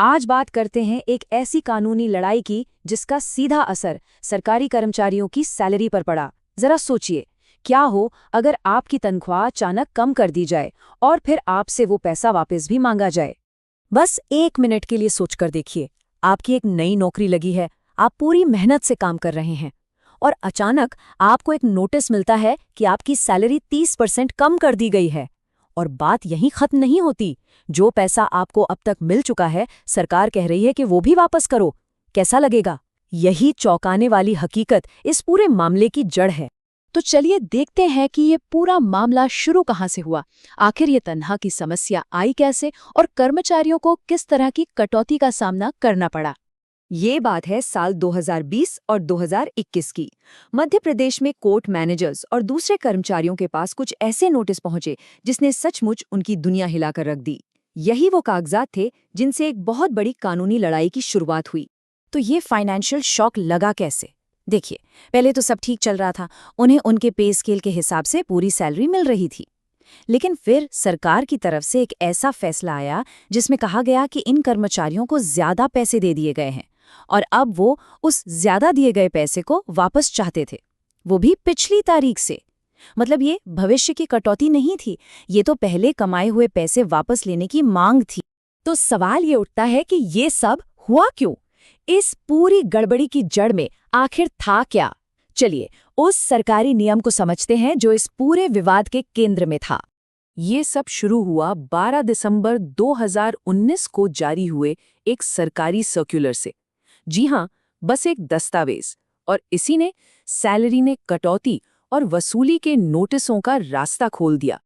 आज बात करते हैं एक ऐसी कानूनी लड़ाई की जिसका सीधा असर सरकारी कर्मचारियों की सैलरी पर पड़ा। जरा सोचिए, क्या हो अगर आपकी तनख्वाह अचानक कम कर दी जाए और फिर आपसे वो पैसा वापस भी मांगा जाए। बस 1 मिनट के लिए सोचकर देखिए, आपकी एक नई नौकरी लगी है, आप पूरी मेहनत से काम कर रहे हैं और अचानक आपको एक नोटिस मिलता है कि आपकी सैलरी 30% कम कर दी गई है। और बात यहीं खत्म नहीं होती, जो पैसा आपको अब तक मिल चुका है सरकार कह रही है कि वो भी वापस करो। कैसा लगेगा? यही चौंकाने वाली हकीकत इस पूरे मामले की जड़ है। तो चलिए देखते हैं कि ये पूरा मामला शुरू कहाँ से हुआ। आखिर ये तनख्वाह की समस्या आई कैसे और कर्मचारियों को किस तरह की कटौती का सामना करना पड़ा। ये बात है साल 2020 और 2021 की। मध्य प्रदेश में कोर्ट मैनेजर्स और दूसरे कर्मचारियों के पास कुछ ऐसे नोटिस पहुंचे जिसने सचमुच उनकी दुनिया हिलाकर रख दी। यही वो कागजात थे जिनसे एक बहुत बड़ी कानूनी लड़ाई की शुरुआत हुई। तो ये फाइनेंशियल शॉक लगा कैसे? देखिए, पहले तो सब ठीक चल रहा था, उन्हें उनके पे स्केल के हिसाब से पूरी सैलरी मिल रही थी। लेकिन फिर सरकार की तरफ से एक ऐसा फैसला आया जिसमें कहा गया कि इन कर्मचारियों को ज्यादा पैसे दे दिए गए हैं और अब वो उस ज्यादा दिए गए पैसे को वापस चाहते थे, वो भी पिछली तारीख से। मतलब ये भविष्य की कटौती नहीं थी, ये तो पहले कमाए हुए पैसे वापस लेने की मांग थी। तो सवाल ये उठता है कि ये सब हुआ क्यों? इस पूरी गड़बड़ी की जड़ में आखिर था क्या? चलिए उस सरकारी नियम को समझते हैं जो इस पूरे विवाद के केंद्र में था। ये सब शुरू हुआ 12 दिसंबर 2019 को जारी हुए एक सरकारी सर्कुलर से। जी हाँ, बस एक दस्तावेज, और इसी ने सैलरी में कटौती और वसूली के नोटिसों का रास्ता खोल दिया।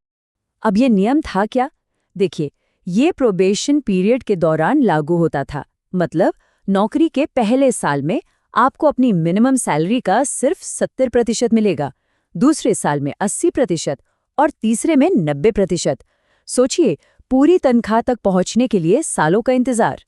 अब ये नियम था क्या? देखिए, ये प्रोबेशन पीरियड के दौरान लागू होता था। मतलब नौकरी के पहले साल में आपको अपनी मिनिमम सैलरी का सिर्फ 70% मिलेगा, दूसरे साल में 80% और तीसरे में 90%। सोचिए, पूरी तनख्वाह तक पहुंचने के लिए सालों का इंतजार।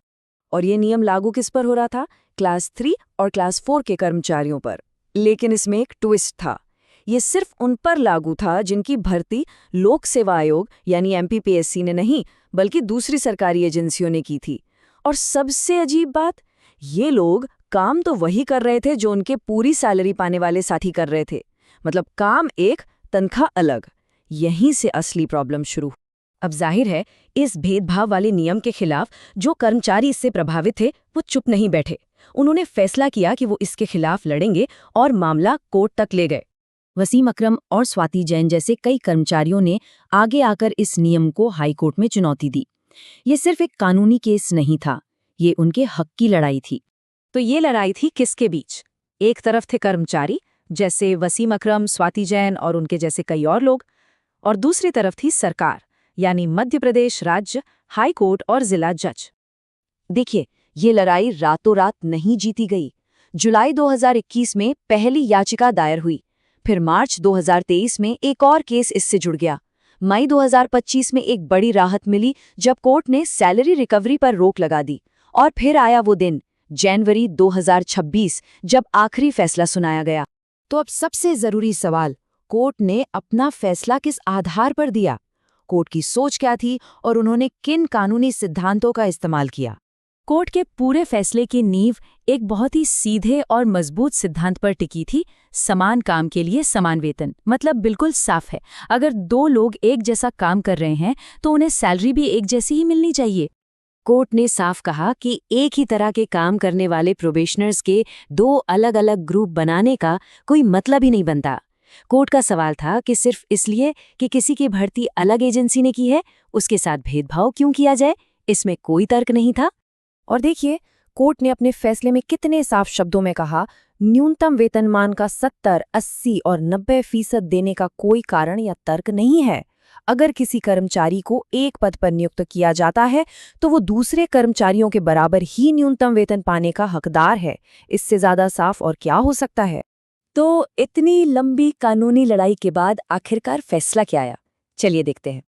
और ये नियम लागू किस पर हो रहा था? क्लास 3 और क्लास 4 के कर्मचारियों पर। लेकिन इसमें एक ट्विस्ट था। ये सिर्फ उन पर लागू था जिनकी भर्ती लोक सेवा आयोग यानी MPPSC ने नहीं, बल्कि दूसरी सरकारी एजेंसियों ने की थी। और सबसे अजीब बात, ये लोग काम तो वही कर रहे थे जो उनके पूरी सैलरी पाने वाले साथी कर रहे थे। मतलब काम एक, तनख्वाह अलग। यहीं से असली प्रॉब्लम शुरू। अब जाहिर है, इस भेदभाव वाले नियम के खिलाफ जो कर्मचारी इससे प्रभावित थे वो चुप नहीं बैठे। उन्होंने फैसला किया कि वो इसके खिलाफ लड़ेंगे और मामला कोर्ट तक ले गए। वसीम अकरम और स्वाति जैन जैसे कई कर्मचारियों ने आगे आकर इस नियम को हाई कोर्ट में चुनौती दी। ये सिर्फ एक कानूनी केस नहीं था, ये उनके हक की लड़ाई थी। तो ये लड़ाई थी किसके बीच? एक तरफ थे कर्मचारी जैसे वसीम अकरम, स्वाति जैन और उनके जैसे कई और लोग, और दूसरी तरफ थी सरकार यानी मध्य प्रदेश राज्य, हाई कोर्ट और जिला जज। देखिए, ये लड़ाई रातों रात नहीं जीती गई। जुलाई 2021 में पहली याचिका दायर हुई, फिर मार्च 2023 में एक और केस इससे जुड़ गया। मई 2025 में एक बड़ी राहत मिली जब कोर्ट ने सैलरी रिकवरी पर रोक लगा दी। और फिर आया वो दिन, जनवरी 2026, जब आखिरी फैसला सुनाया गया। तो अब सबसे जरूरी सवाल, कोर्ट ने अपना फैसला किस आधार पर दिया? कोर्ट की सोच क्या थी और उन्होंने किन कानूनी सिद्धांतों का इस्तेमाल किया? कोर्ट के पूरे फैसले की नींव एक बहुत ही सीधे और मजबूत सिद्धांत पर टिकी थी, समान काम के लिए समान वेतन। मतलब बिल्कुल साफ है, अगर दो लोग एक जैसा काम कर रहे हैं तो उन्हें सैलरी भी एक जैसी ही मिलनी चाहिए। कोर्ट ने साफ कहा कि एक ही तरह के काम करने वाले प्रोबेशनर्स के दो अलग अलग ग्रुप बनाने का कोई मतलब ही नहीं बनता। कोर्ट का सवाल था कि सिर्फ इसलिए कि किसी की भर्ती अलग एजेंसी ने की है, उसके साथ भेदभाव क्यों किया जाए? इसमें कोई तर्क नहीं था। और देखिए, कोर्ट ने अपने फैसले में कितने साफ शब्दों में कहा, न्यूनतम वेतनमान का 70, 80 और 90% देने का कोई कारण या तर्क नहीं है। अगर किसी कर्मचारी को एक पद पर नियुक्त किया जाता है तो वो दूसरे कर्मचारियों के बराबर ही न्यूनतम वेतन पाने का हकदार है। इससे ज्यादा साफ और क्या हो सकता है? तो इतनी लंबी कानूनी लड़ाई के बाद आखिरकार फैसला क्या आया? चलिए देखते हैं।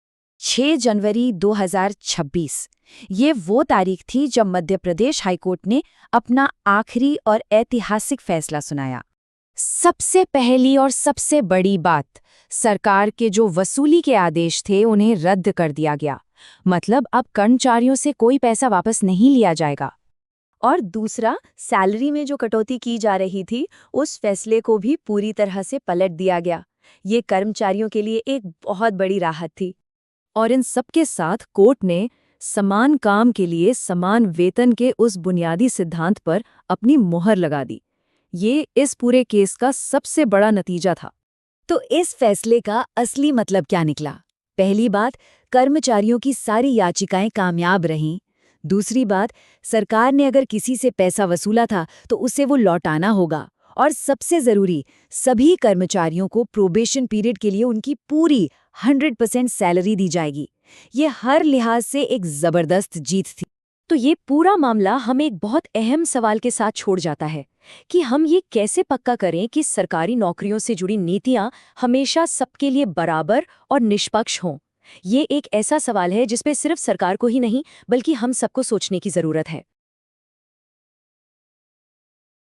6 जनवरी 2026, ये वो तारीख थी जब मध्य प्रदेश हाईकोर्ट ने अपना आखिरी और ऐतिहासिक फैसला सुनाया। सबसे पहली और सबसे बड़ी बात, सरकार के जो वसूली के आदेश थे उन्हें रद्द कर दिया गया। मतलब अब कर्मचारियों से कोई पैसा वापस नहीं लिया जाएगा। और दूसरा, सैलरी में जो कटौती की जा रही थी, उस फैसले को भी पूरी तरह से पलट दिया गया। ये कर्मचारियों के लिए एक बहुत बड़ी राहत थी। और इन सबके साथ कोर्ट ने समान काम के लिए समान वेतन के उस बुनियादी सिद्धांत पर अपनी मोहर लगा दी। ये इस पूरे केस का सबसे बड़ा नतीजा था। तो इस फैसले का असली मतलब क्या निकला? पहली बात, कर्मचारियों की सारी याचिकाएं कामयाब रहीं। दूसरी बात, सरकार ने अगर किसी से पैसा वसूला था तो उसे वो लौटाना होगा। और सबसे जरूरी, सभी कर्मचारियों को प्रोबेशन पीरियड के लिए उनकी पूरी 100% सैलरी दी जाएगी। ये हर लिहाज से एक जबरदस्त जीत थी। तो ये पूरा मामला हमें एक बहुत अहम सवाल के साथ छोड़ जाता है कि हम ये कैसे पक्का करें कि सरकारी नौकरियों से जुड़ी नीतियां हमेशा सबके लिए बराबर और निष्पक्ष हों। ये एक ऐसा सवाल है जिस पे सिर्फ सरकार को ही नहीं बल्कि हम सबको सोचने की जरूरत है।